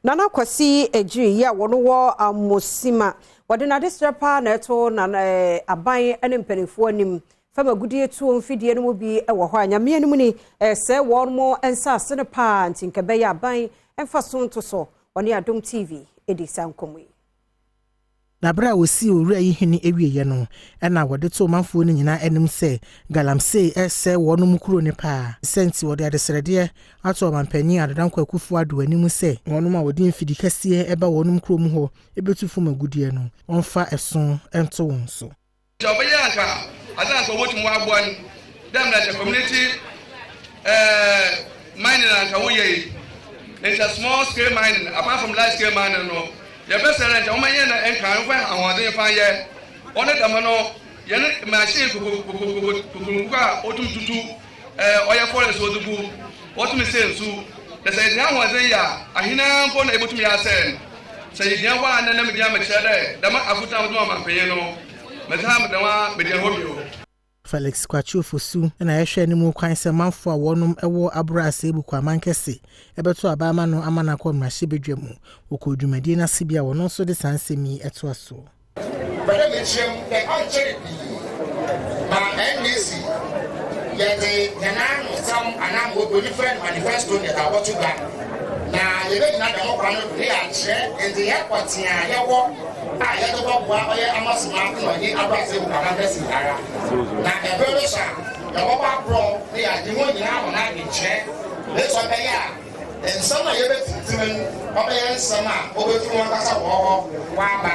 Nana kwasi eji ya wono wo amosima wode na desrepa na eto na aban ene mpanifo anim fama gudie tuo mfidie no bi e wo ho anyame anim ni se won mo ensa sene pa ntinkabe ya aban emfa so nto so woni Adom TV edi sankomwe na bra wosi owura yi hene ewieye no na wode to manfo no nyina enim se galamsey ese wonum kuro ne pa senti wode adesrede ato mampani adodanko akufu ado anim se wonum a wode mfidi kase eba wonum kuro mu ho ebetufu magudie no onfa eson ento wonso jobayanka adanko wotum wagwan dem na the community mining and kawoye. It's a small scale mining apart from large scale mining no. The best range o manye na enkan fa awon fa ye one dama no ye machine kukuka otum tutu oya forest odugu otum sensu the say dia awon ya ahina mpo na ebotum ya sen say dia wa na me dia me chere dama afuta mo ma penye no me za me dama me dia hobio Felix Kwachofosu na yehwe ne mu kwan se manfo a wonum ewo abrase ebuku amankese ebeto abama no amana kwa mrahye bedwam okodwumadi na sibia wono so de sansemi eto aso bere mechem e oncheri ma NDC yete yananu sam anam go different manifesto ne da wotuga na yebe na da mo kwano de ache enti yakwatia yewo a yedo bwa oye amasima no ni abrase ebuku amankese ara na ebere sha yawo ba bro ne ya di mo nyina mo na nche let's go ya and some of you bet obeyen sama obefu wan kasa wo wa ba